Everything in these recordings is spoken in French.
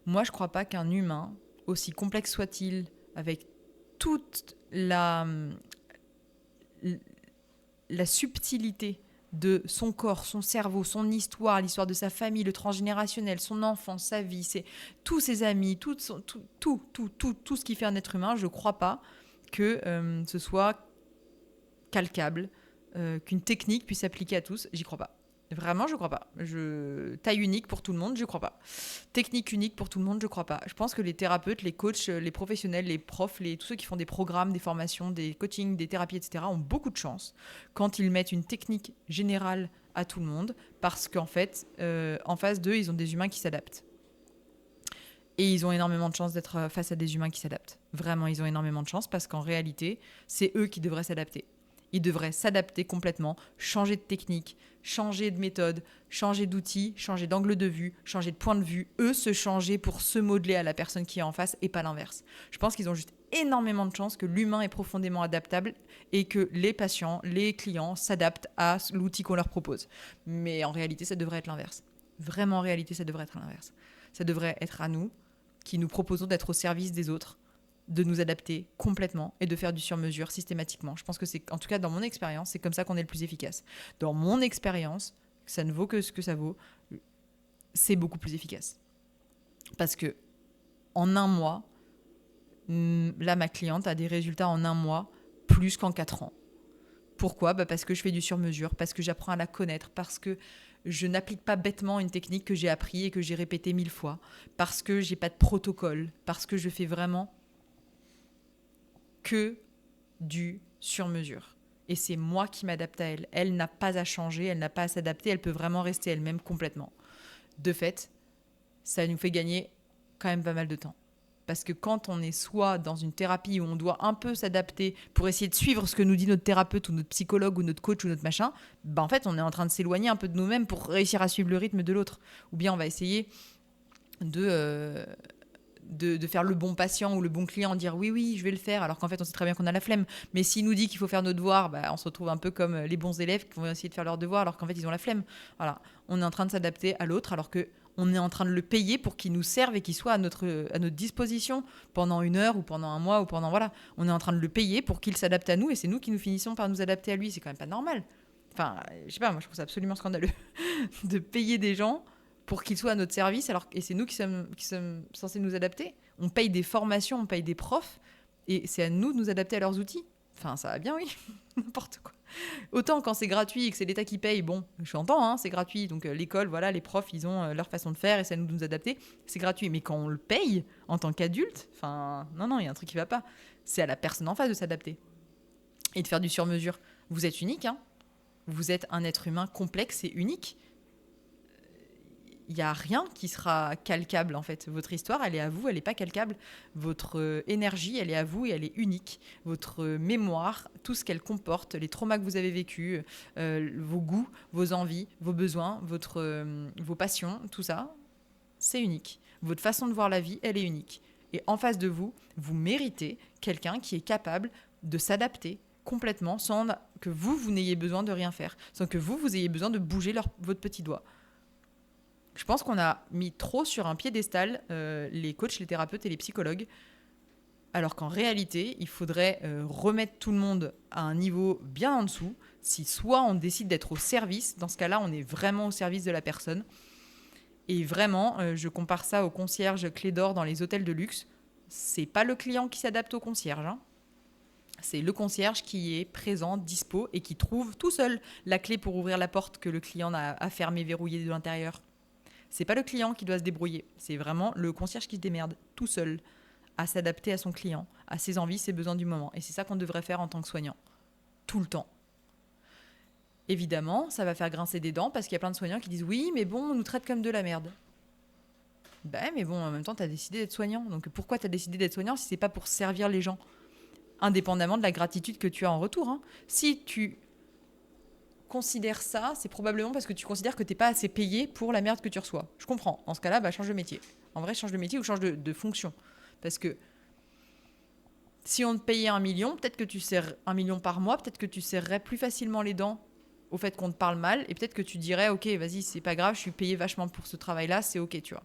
Moi, je crois pas qu'un humain, aussi complexe soit-il, avec toute la subtilité de son corps, son cerveau, son histoire, l'histoire de sa famille, le transgénérationnel, son enfance, sa vie, tous ses amis, tout ce qui fait un être humain, je ne crois pas que ce soit calcable, qu'une technique puisse s'appliquer à tous. J'y crois pas. Vraiment, je crois pas. Taille unique pour tout le monde, je crois pas. Technique unique pour tout le monde, je crois pas. Je pense que les thérapeutes, les coachs, les professionnels, les profs, tous ceux qui font des programmes, des formations, des coachings, des thérapies, etc., ont beaucoup de chance quand ils mettent une technique générale à tout le monde, parce qu'en fait, en face d'eux, ils ont des humains qui s'adaptent. Et ils ont énormément de chance d'être face à des humains qui s'adaptent. Vraiment, ils ont énormément de chance parce qu'en réalité, c'est eux qui devraient s'adapter. Ils devraient s'adapter complètement, changer de technique, changer de méthode, changer d'outil, changer d'angle de vue, changer de point de vue. Eux, se changer pour se modeler à la personne qui est en face et pas l'inverse. Je pense qu'ils ont juste énormément de chance que l'humain est profondément adaptable et que les patients, les clients s'adaptent à l'outil qu'on leur propose. Mais en réalité, ça devrait être l'inverse. Vraiment, en réalité, ça devrait être l'inverse. Ça devrait être à nous qui nous proposons d'être au service des autres, de nous adapter complètement et de faire du sur-mesure systématiquement. Je pense que c'est, en tout cas dans mon expérience, c'est comme ça qu'on est le plus efficace. Dans mon expérience, ça ne vaut que ce que ça vaut, c'est beaucoup plus efficace. Parce que en un mois, là ma cliente a des résultats en un mois plus qu'en 4 ans. Pourquoi ? Parce que je fais du sur-mesure, parce que j'apprends à la connaître, parce que je n'applique pas bêtement une technique que j'ai appris et que j'ai répétée 1000 fois, parce que j'ai pas de protocole, parce que je fais vraiment que du sur-mesure. Et c'est moi qui m'adapte à elle. Elle n'a pas à changer, elle n'a pas à s'adapter, elle peut vraiment rester elle-même complètement. De fait, ça nous fait gagner quand même pas mal de temps. Parce que quand on est soit dans une thérapie où on doit un peu s'adapter pour essayer de suivre ce que nous dit notre thérapeute ou notre psychologue ou notre coach ou notre machin, ben en fait, on est en train de s'éloigner un peu de nous-mêmes pour réussir à suivre le rythme de l'autre. Ou bien on va essayer de faire le bon patient ou le bon client, dire oui, je vais le faire, alors qu'en fait, on sait très bien qu'on a la flemme. Mais s'il nous dit qu'il faut faire nos devoirs, bah, on se retrouve un peu comme les bons élèves qui vont essayer de faire leurs devoirs alors qu'en fait, ils ont la flemme. Voilà, on est en train de s'adapter à l'autre alors que on est en train de le payer pour qu'il nous serve et qu'il soit à notre disposition pendant 1 heure ou pendant un mois ou pendant... Voilà, on est en train de le payer pour qu'il s'adapte à nous et c'est nous qui nous finissons par nous adapter à lui. C'est quand même pas normal. Enfin, je sais pas, moi je trouve ça absolument scandaleux de payer des gens pour qu'ils soient à notre service, et c'est nous qui sommes censés nous adapter. On paye des formations, on paye des profs, et c'est à nous de nous adapter à leurs outils. Enfin, ça va bien, oui, n'importe quoi. Autant quand c'est gratuit et que c'est l'État qui paye, bon, je t'entends, hein, c'est gratuit, donc l'école, voilà, les profs, ils ont leur façon de faire, et c'est à nous de nous adapter, c'est gratuit. Mais quand on le paye en tant qu'adulte, enfin, non, il y a un truc qui va pas. C'est à la personne en face de s'adapter et de faire du sur-mesure. Vous êtes unique, hein. Vous êtes un être humain complexe et unique. Il n'y a rien qui sera calcable, en fait. Votre histoire, elle est à vous, elle n'est pas calcable. Votre énergie, elle est à vous et elle est unique. Votre mémoire, tout ce qu'elle comporte, les traumas que vous avez vécus, vos goûts, vos envies, vos besoins, vos passions, tout ça, c'est unique. Votre façon de voir la vie, elle est unique. Et en face de vous, vous méritez quelqu'un qui est capable de s'adapter complètement sans que vous n'ayez besoin de rien faire, sans que vous ayez besoin de bouger votre petit doigt. Je pense qu'on a mis trop sur un piédestal les coachs, les thérapeutes et les psychologues, alors qu'en réalité, il faudrait remettre tout le monde à un niveau bien en dessous. Si soit on décide d'être au service, dans ce cas-là, on est vraiment au service de la personne. Et vraiment, je compare ça au concierge clé d'or dans les hôtels de luxe. C'est pas le client qui s'adapte au concierge, hein. C'est le concierge qui est présent, dispo et qui trouve tout seul la clé pour ouvrir la porte que le client a fermée, verrouillée de l'intérieur. C'est pas le client qui doit se débrouiller, c'est vraiment le concierge qui se démerde tout seul à s'adapter à son client, à ses envies, ses besoins du moment. Et c'est ça qu'on devrait faire en tant que soignant, tout le temps. Évidemment, ça va faire grincer des dents parce qu'il y a plein de soignants qui disent oui, mais bon, on nous traite comme de la merde. Ben, mais bon, en même temps, tu as décidé d'être soignant. Donc pourquoi tu as décidé d'être soignant si c'est pas pour servir les gens, indépendamment de la gratitude que tu as en retour, hein. Si tu considères ça, c'est probablement parce que tu considères que t'es pas assez payé pour la merde que tu reçois. Je comprends. En ce cas-là, bah, change de métier. En vrai, change de métier ou change de fonction. Parce que si on te payait 1 million, peut-être que tu serres 1 million par mois, peut-être que tu serrerais plus facilement les dents au fait qu'on te parle mal, et peut-être que tu dirais, ok, vas-y, c'est pas grave, je suis payé vachement pour ce travail-là, c'est ok, tu vois.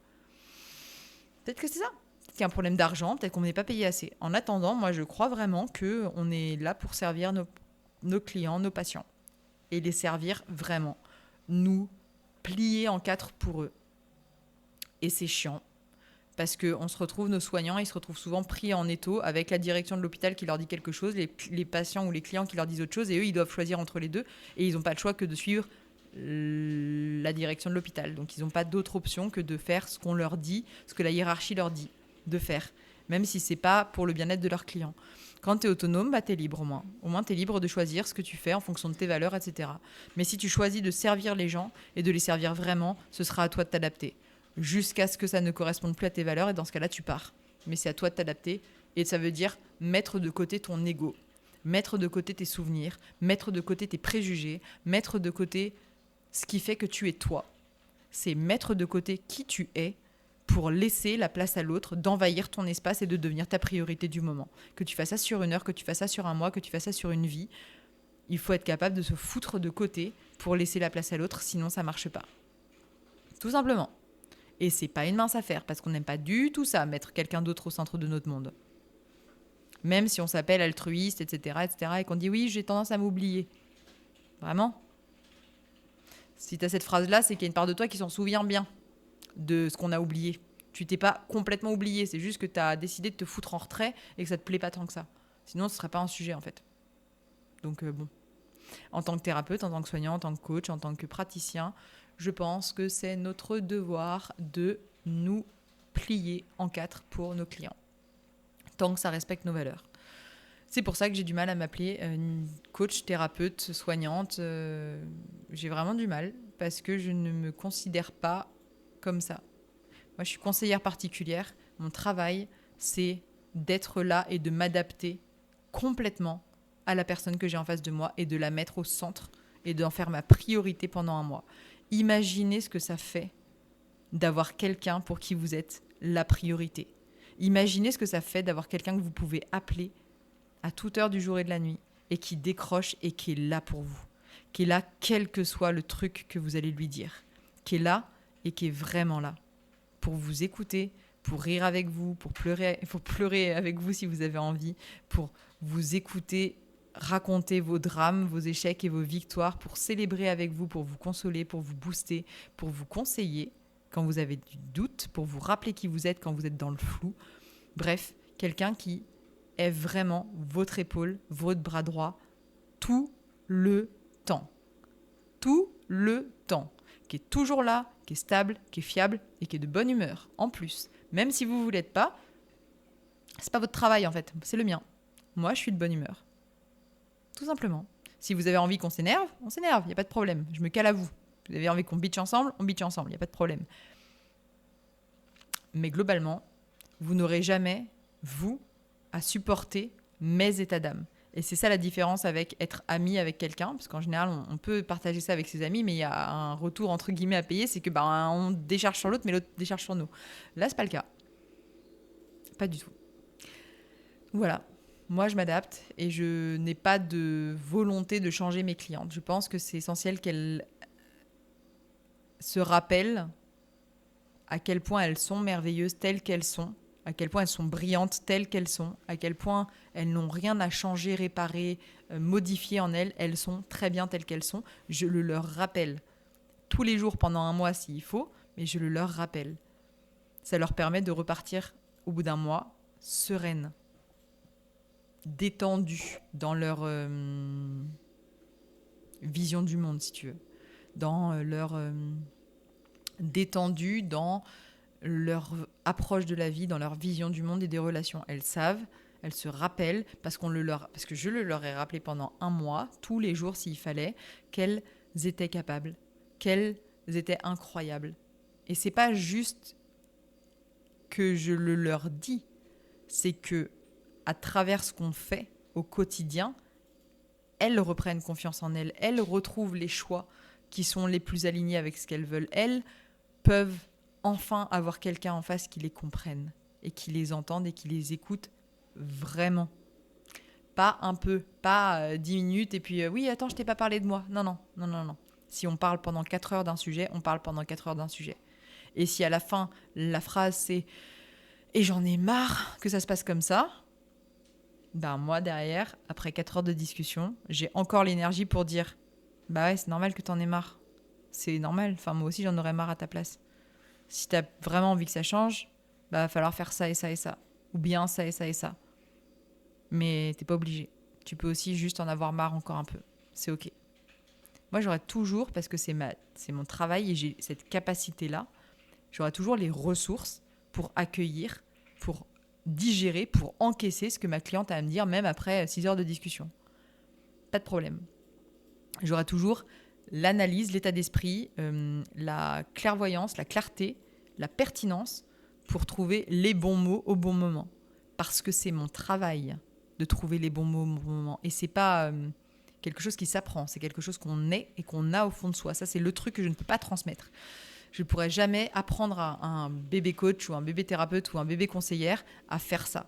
Peut-être que c'est ça. Peut-être qu'il y a un problème d'argent, peut-être qu'on n'est pas payé assez. En attendant, moi, je crois vraiment qu'on est là pour servir nos clients, nos patients. Et les servir vraiment. Nous plier en quatre pour eux. Et c'est chiant. Parce qu'on se retrouve, nos soignants, ils se retrouvent souvent pris en étau avec la direction de l'hôpital qui leur dit quelque chose, les patients ou les clients qui leur disent autre chose, et eux, ils doivent choisir entre les deux. Et ils n'ont pas le choix que de suivre la direction de l'hôpital. Donc, ils n'ont pas d'autre option que de faire ce qu'on leur dit, ce que la hiérarchie leur dit de faire, même si ce n'est pas pour le bien-être de leurs clients. Quand tu es autonome, bah, tu es libre au moins. Au moins, tu es libre de choisir ce que tu fais en fonction de tes valeurs, etc. Mais si tu choisis de servir les gens et de les servir vraiment, ce sera à toi de t'adapter. Jusqu'à ce que ça ne corresponde plus à tes valeurs, et dans ce cas-là, tu pars. Mais c'est à toi de t'adapter, et ça veut dire mettre de côté ton ego, mettre de côté tes souvenirs, mettre de côté tes préjugés, mettre de côté ce qui fait que tu es toi. C'est mettre de côté qui tu es pour laisser la place à l'autre d'envahir ton espace et de devenir ta priorité du moment. Que tu fasses ça sur une heure, que tu fasses ça sur un mois, que tu fasses ça sur une vie, il faut être capable de se foutre de côté pour laisser la place à l'autre, sinon ça marche pas. Tout simplement. Et c'est pas une mince affaire, parce qu'on n'aime pas du tout ça, mettre quelqu'un d'autre au centre de notre monde. Même si on s'appelle altruiste, etc., et qu'on dit oui, j'ai tendance à m'oublier. Vraiment ? Si tu as cette phrase-là, c'est qu'il y a une part de toi qui s'en souvient bien de ce qu'on a oublié. Tu t'es pas complètement oublié, c'est juste que tu as décidé de te foutre en retrait et que ça te plaît pas tant que ça. Sinon, ce serait pas un sujet en fait. Donc bon, en tant que thérapeute, en tant que soignant, en tant que coach, en tant que praticien, je pense que c'est notre devoir de nous plier en quatre pour nos clients, tant que ça respecte nos valeurs. C'est pour ça que j'ai du mal à m'appeler une coach, thérapeute, soignante. J'ai vraiment du mal parce que je ne me considère pas comme ça. Moi, je suis conseillère particulière. Mon travail, c'est d'être là et de m'adapter complètement à la personne que j'ai en face de moi et de la mettre au centre et d'en faire ma priorité pendant un mois. Imaginez ce que ça fait d'avoir quelqu'un pour qui vous êtes la priorité. Imaginez ce que ça fait d'avoir quelqu'un que vous pouvez appeler à toute heure du jour et de la nuit et qui décroche et qui est là pour vous. Qui est là quel que soit le truc que vous allez lui dire. Qui est là et qui est vraiment là pour vous écouter, pour rire avec vous, pour pleurer avec vous si vous avez envie, pour vous écouter, raconter vos drames, vos échecs et vos victoires, pour célébrer avec vous, pour vous consoler, pour vous booster, pour vous conseiller quand vous avez du doute, pour vous rappeler qui vous êtes quand vous êtes dans le flou. Bref, quelqu'un qui est vraiment votre épaule, votre bras droit, tout le temps. Tout le temps. Qui est toujours là, qui est stable, qui est fiable et qui est de bonne humeur. En plus, même si vous ne l'êtes pas, c'est pas votre travail en fait, c'est le mien. Moi, je suis de bonne humeur. Tout simplement. Si vous avez envie qu'on s'énerve, on s'énerve, il n'y a pas de problème. Je me cale à vous. Vous avez envie qu'on bitche ensemble, on bitche ensemble, il n'y a pas de problème. Mais globalement, vous n'aurez jamais, vous, à supporter mes états d'âme. Et c'est ça la différence avec être ami avec quelqu'un, parce qu'en général, on peut partager ça avec ses amis, mais il y a un retour entre guillemets à payer, c'est que on décharge sur l'autre, mais l'autre décharge sur nous. Là, c'est pas le cas. Pas du tout. Voilà. Moi, je m'adapte et je n'ai pas de volonté de changer mes clientes. Je pense que c'est essentiel qu'elles se rappellent à quel point elles sont merveilleuses telles qu'elles sont, à quel point elles sont brillantes telles qu'elles sont, à quel point elles n'ont rien à changer, réparer, modifier en elles. Elles sont très bien telles qu'elles sont. Je le leur rappelle tous les jours pendant un mois s'il faut, mais je le leur rappelle. Ça leur permet de repartir au bout d'un mois sereines, détendues dans leur vision du monde, si tu veux, dans leur détendues dans leur approche de la vie, dans leur vision du monde et des relations. Elles savent, elles se rappellent, parce que je le leur ai rappelé pendant un mois, tous les jours s'il fallait, qu'elles étaient capables, qu'elles étaient incroyables. Et c'est pas juste que je le leur dis, c'est que à travers ce qu'on fait au quotidien, elles reprennent confiance en elles, elles retrouvent les choix qui sont les plus alignés avec ce qu'elles veulent. Elles peuvent enfin avoir quelqu'un en face qui les comprenne et qui les entende et qui les écoute vraiment. Pas un peu, pas 10 minutes et puis oui, attends, je t'ai pas parlé de moi. Non. Si on parle pendant 4 heures d'un sujet, on parle pendant 4 heures d'un sujet. Et si à la fin, la phrase c'est Et j'en ai marre que ça se passe comme ça. Ben moi, derrière, après 4 heures de discussion, j'ai encore l'énergie pour dire bah ouais, c'est normal que t'en aies marre. C'est normal. Enfin, moi aussi, j'en aurais marre à ta place. Si t'as vraiment envie que ça change, bah va falloir faire ça et ça et ça. Ou bien ça et ça et ça. Mais t'es pas obligé. Tu peux aussi juste en avoir marre encore un peu. C'est ok. Moi, j'aurais toujours, parce que c'est mon travail et j'ai cette capacité-là, j'aurai toujours les ressources pour accueillir, pour digérer, pour encaisser ce que ma cliente a à me dire, même après 6 heures de discussion. Pas de problème. J'aurai toujours l'analyse, l'état d'esprit, la clairvoyance, la clarté, la pertinence pour trouver les bons mots au bon moment. Parce que c'est mon travail de trouver les bons mots au bon moment. Et c'est pas quelque chose qui s'apprend, c'est quelque chose qu'on est et qu'on a au fond de soi. Ça, c'est le truc que je ne peux pas transmettre. Je ne pourrais jamais apprendre à un bébé coach ou un bébé thérapeute ou un bébé conseillère à faire ça.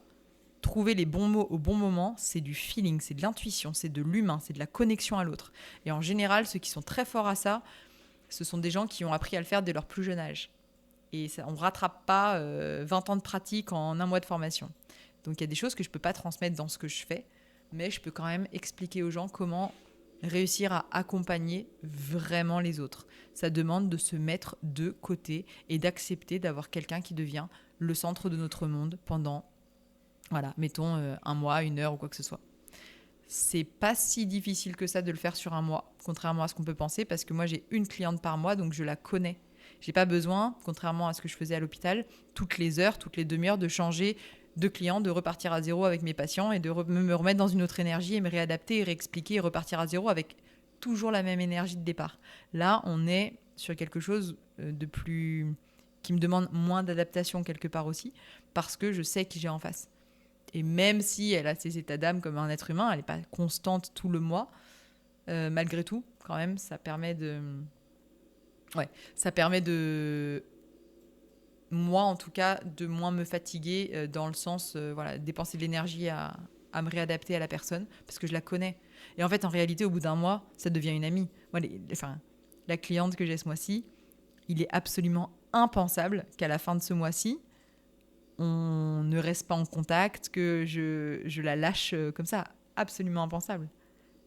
Trouver les bons mots au bon moment, c'est du feeling, c'est de l'intuition, c'est de l'humain, c'est de la connexion à l'autre. Et en général, ceux qui sont très forts à ça, ce sont des gens qui ont appris à le faire dès leur plus jeune âge. Et ça, on ne rattrape pas 20 ans de pratique en un mois de formation. Donc il y a des choses que je ne peux pas transmettre dans ce que je fais, mais je peux quand même expliquer aux gens comment réussir à accompagner vraiment les autres. Ça demande de se mettre de côté et d'accepter d'avoir quelqu'un qui devient le centre de notre monde pendant, voilà, mettons un mois, 1 heure ou quoi que ce soit. C'est pas si difficile que ça de le faire sur un mois, contrairement à ce qu'on peut penser, parce que moi j'ai une cliente par mois, donc je la connais. J'ai pas besoin, contrairement à ce que je faisais à l'hôpital, toutes les heures, toutes les demi-heures, de changer de client, de repartir à zéro avec mes patients et de me remettre dans une autre énergie et me réadapter et réexpliquer et repartir à zéro avec toujours la même énergie de départ. Là, on est sur quelque chose de plus... qui me demande moins d'adaptation quelque part aussi, parce que je sais qui j'ai en face. Et même si elle a ses états d'âme comme un être humain, elle n'est pas constante tout le mois, malgré tout, quand même, ça permet de... Ouais, ça permet de... Moi, en tout cas, de moins me fatiguer dans le sens, voilà, dépenser de l'énergie à me réadapter à la personne, parce que je la connais. Et en fait, en réalité, au bout d'un mois, ça devient une amie. Moi, la cliente que j'ai ce mois-ci, il est absolument impensable qu'à la fin de ce mois-ci, on ne reste pas en contact, que je la lâche comme ça. Absolument impensable.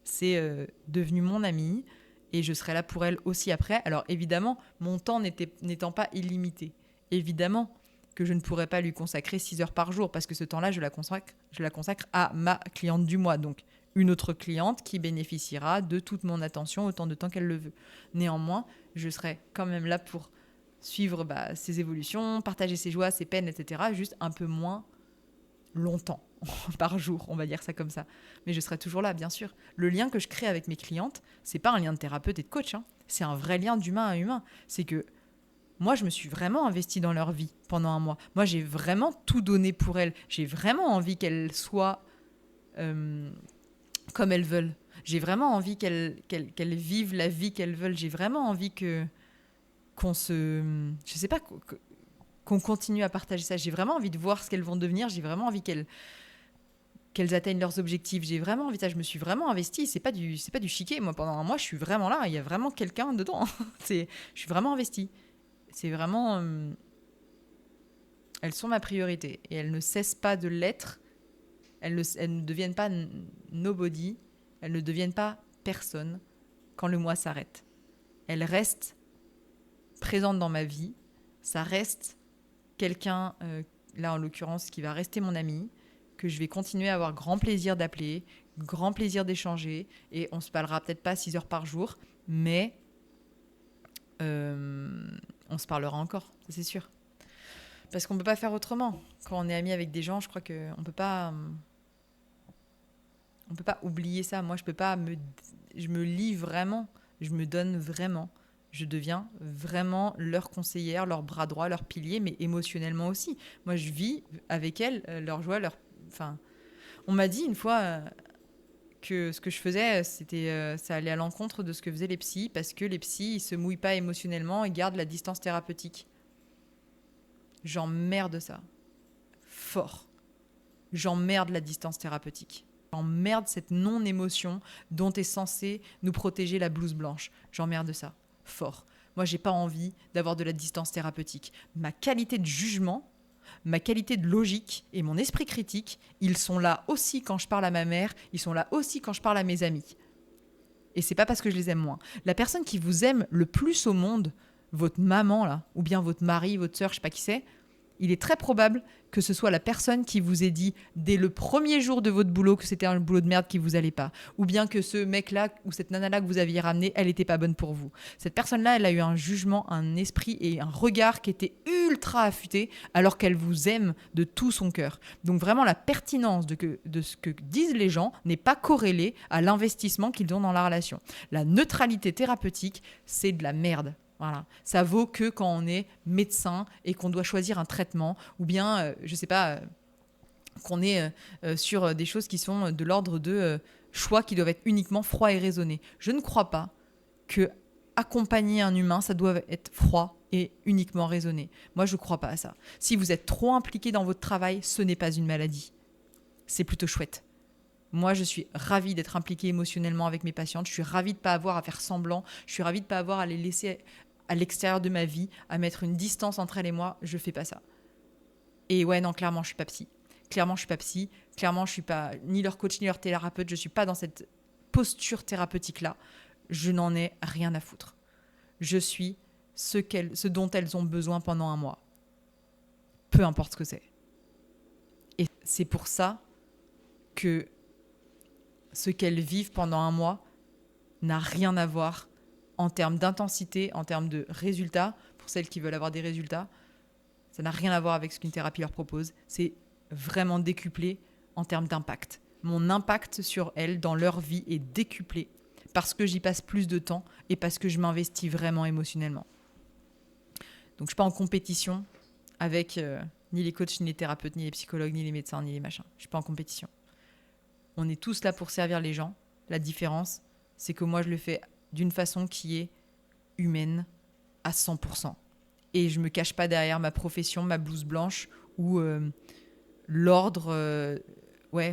C'est devenu mon amie et je serai là pour elle aussi après. Alors évidemment, mon temps n'étant pas illimité, évidemment que je ne pourrais pas lui consacrer 6 heures par jour parce que ce temps-là, je la consacre à ma cliente du mois. Donc une autre cliente qui bénéficiera de toute mon attention autant de temps qu'elle le veut. Néanmoins, je serai quand même là pour suivre ses évolutions, partager ses joies, ses peines, etc. Juste un peu moins longtemps par jour, on va dire ça comme ça. Mais je serai toujours là, bien sûr. Le lien que je crée avec mes clientes, c'est pas un lien de thérapeute et de coach, hein. C'est un vrai lien d'humain à humain. C'est que moi, je me suis vraiment investie dans leur vie pendant un mois. Moi, j'ai vraiment tout donné pour elles. J'ai vraiment envie qu'elles soient comme elles veulent. J'ai vraiment envie qu'elles vivent la vie qu'elles veulent. J'ai vraiment envie qu'on continue à partager ça. J'ai vraiment envie de voir ce qu'elles vont devenir. J'ai vraiment envie qu'elles atteignent leurs objectifs. J'ai vraiment envie de ça. Je me suis vraiment investie. C'est pas du chiquet. Moi, pendant un mois, je suis vraiment là. Il y a vraiment quelqu'un dedans. Je suis vraiment investie. C'est vraiment... elles sont ma priorité. Et elles ne cessent pas de l'être. Elles ne deviennent pas nobody. Elles ne deviennent pas personne quand le mois s'arrête. Elles restent présentes dans ma vie. Ça reste quelqu'un, là en l'occurrence, qui va rester mon ami, que je vais continuer à avoir grand plaisir d'appeler, grand plaisir d'échanger, et on se parlera peut-être pas 6 heures par jour, mais on se parlera encore, ça c'est sûr. Parce qu'on peut pas faire autrement. Quand on est ami avec des gens, je crois qu'on peut pas oublier ça. Moi, je me lie vraiment, je me donne vraiment. Je deviens vraiment leur conseillère, leur bras droit, leur pilier, mais émotionnellement aussi. Moi, je vis avec elles leur joie, on m'a dit une fois que ce que je faisais, ça allait à l'encontre de ce que faisaient les psys, parce que les psys, ils se mouillent pas émotionnellement et gardent la distance thérapeutique. J'emmerde ça. Fort. J'emmerde la distance thérapeutique. J'emmerde cette non-émotion dont est censée nous protéger la blouse blanche. J'emmerde ça. Fort. Moi, j'ai pas envie d'avoir de la distance thérapeutique. Ma qualité de jugement, ma qualité de logique et mon esprit critique, ils sont là aussi quand je parle à ma mère, ils sont là aussi quand je parle à mes amis. Et c'est pas parce que je les aime moins. La personne qui vous aime le plus au monde, votre maman là, ou bien votre mari, votre sœur, je sais pas qui c'est, il est très probable que ce soit la personne qui vous ait dit dès le premier jour de votre boulot que c'était un boulot de merde qui vous allait pas. Ou bien que ce mec-là ou cette nana-là que vous aviez ramené, elle était pas bonne pour vous. Cette personne-là, elle a eu un jugement, un esprit et un regard qui était ultra affûté alors qu'elle vous aime de tout son cœur. Donc vraiment, la pertinence de ce que disent les gens n'est pas corrélée à l'investissement qu'ils ont dans la relation. La neutralité thérapeutique, c'est de la merde. Voilà. Ça vaut que quand on est médecin et qu'on doit choisir un traitement, ou bien, je sais pas, qu'on est sur des choses qui sont de l'ordre de choix qui doivent être uniquement froids et raisonnés. Je ne crois pas que accompagner un humain, ça doit être froid et uniquement raisonné. Moi, je ne crois pas à ça. Si vous êtes trop impliqué dans votre travail, ce n'est pas une maladie. C'est plutôt chouette. Moi, je suis ravie d'être impliquée émotionnellement avec mes patientes. Je suis ravie de ne pas avoir à faire semblant. Je suis ravie de ne pas avoir à les laisser à l'extérieur de ma vie, à mettre une distance entre elle et moi. Je ne fais pas ça. Et ouais, non, clairement, je ne suis pas psy. Clairement, je ne suis pas psy. Clairement, je ne suis pas ni leur coach, ni leur thérapeute. Je ne suis pas dans cette posture thérapeutique-là. Je n'en ai rien à foutre. Je suis ce dont elles ont besoin pendant un mois. Peu importe ce que c'est. Et c'est pour ça que ce qu'elles vivent pendant un mois n'a rien à voir en termes d'intensité, en termes de résultats, pour celles qui veulent avoir des résultats. Ça n'a rien à voir avec ce qu'une thérapie leur propose. C'est vraiment décuplé en termes d'impact. Mon impact sur elles dans leur vie est décuplé parce que j'y passe plus de temps et parce que je m'investis vraiment émotionnellement. Donc je ne suis pas en compétition avec ni les coachs, ni les thérapeutes, ni les psychologues, ni les médecins, ni les machins. Je ne suis pas en compétition. On est tous là pour servir les gens. La différence, c'est que moi, je le fais d'une façon qui est humaine à 100%. Et je ne me cache pas derrière ma profession, ma blouse blanche ou l'ordre,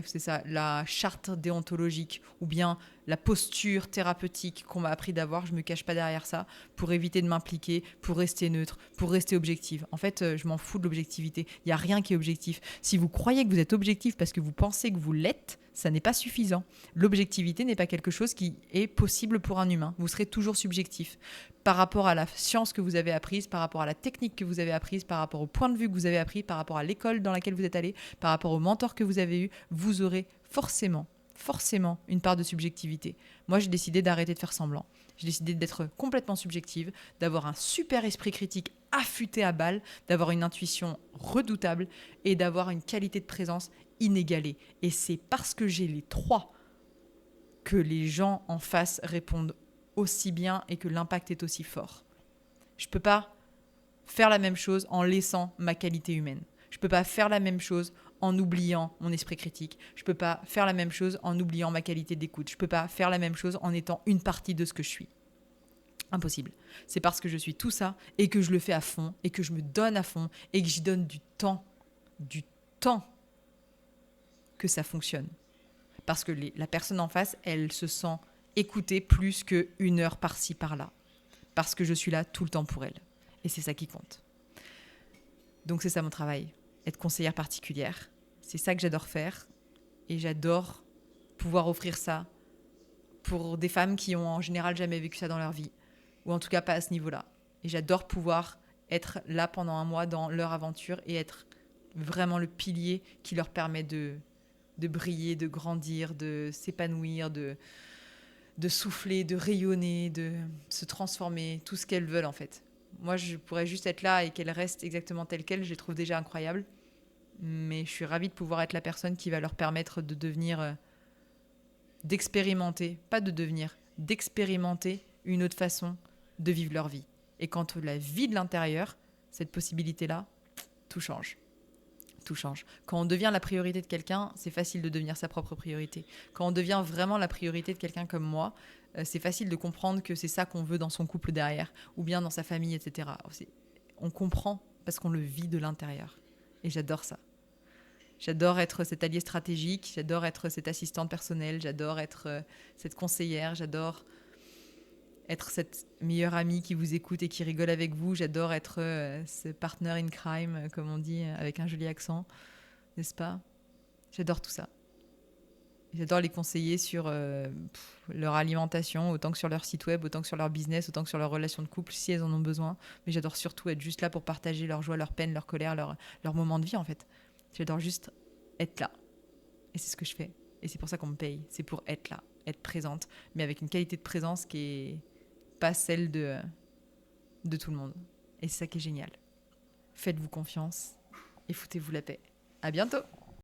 c'est ça, la charte déontologique ou bien la posture thérapeutique qu'on m'a appris d'avoir. Je ne me cache pas derrière ça pour éviter de m'impliquer, pour rester neutre, pour rester objective. En fait, je m'en fous de l'objectivité. Il n'y a rien qui est objectif. Si vous croyez que vous êtes objectif parce que vous pensez que vous l'êtes, ça n'est pas suffisant. L'objectivité n'est pas quelque chose qui est possible pour un humain. Vous serez toujours subjectif par rapport à la science que vous avez apprise, par rapport à la technique que vous avez apprise, par rapport au point de vue que vous avez appris, par rapport à l'école dans laquelle vous êtes allé, par rapport au mentor que vous avez eu. Vous aurez forcément une part de subjectivité. Moi, j'ai décidé d'arrêter de faire semblant. J'ai décidé d'être complètement subjective, d'avoir un super esprit critique affûté à balle, d'avoir une intuition redoutable et d'avoir une qualité de présence inégalée. Et c'est parce que j'ai les trois que les gens en face répondent aussi bien et que l'impact est aussi fort. Je ne peux pas faire la même chose en laissant ma qualité humaine. Je ne peux pas faire la même chose en oubliant mon esprit critique. Je ne peux pas faire la même chose en oubliant ma qualité d'écoute. Je ne peux pas faire la même chose en étant une partie de ce que je suis. Impossible. C'est parce que je suis tout ça et que je le fais à fond et que je me donne à fond et que j'y donne du temps que ça fonctionne. Parce que la personne en face, elle se sent écoutée plus qu'une heure par-ci, par-là. Parce que je suis là tout le temps pour elle. Et c'est ça qui compte. Donc c'est ça mon travail, être conseillère particulière. C'est ça que j'adore faire. Et j'adore pouvoir offrir ça pour des femmes qui ont en général jamais vécu ça dans leur vie. Ou en tout cas pas à ce niveau-là. Et j'adore pouvoir être là pendant un mois dans leur aventure et être vraiment le pilier qui leur permet de briller, de grandir, de s'épanouir, de souffler, de rayonner, de se transformer, tout ce qu'elles veulent en fait. Moi, je pourrais juste être là et qu'elles restent exactement telles quelles, je les trouve déjà incroyables. Mais je suis ravie de pouvoir être la personne qui va leur permettre de devenir, d'expérimenter une autre façon de vivre leur vie. Et quand la vie de l'intérieur, cette possibilité-là, tout change. Tout change. Quand on devient la priorité de quelqu'un, c'est facile de devenir sa propre priorité. Quand on devient vraiment la priorité de quelqu'un comme moi, c'est facile de comprendre que c'est ça qu'on veut dans son couple derrière, ou bien dans sa famille, etc. On comprend parce qu'on le vit de l'intérieur. Et j'adore ça. J'adore être cet allié stratégique, j'adore être cette assistante personnelle, j'adore être cette conseillère, j'adore être cette meilleure amie qui vous écoute et qui rigole avec vous. J'adore être ce partner in crime, comme on dit, avec un joli accent, n'est-ce pas? J'adore tout ça. J'adore les conseiller sur leur alimentation, autant que sur leur site web, autant que sur leur business, autant que sur leur relation de couple, si elles en ont besoin. Mais j'adore surtout être juste là pour partager leur joie, leur peine, leur colère, leur moment de vie, en fait. J'adore juste être là. Et c'est ce que je fais. Et c'est pour ça qu'on me paye. C'est pour être là, être présente, mais avec une qualité de présence qui est pas celle de tout le monde. Et c'est ça qui est génial. Faites-vous confiance et foutez-vous la paix. À bientôt!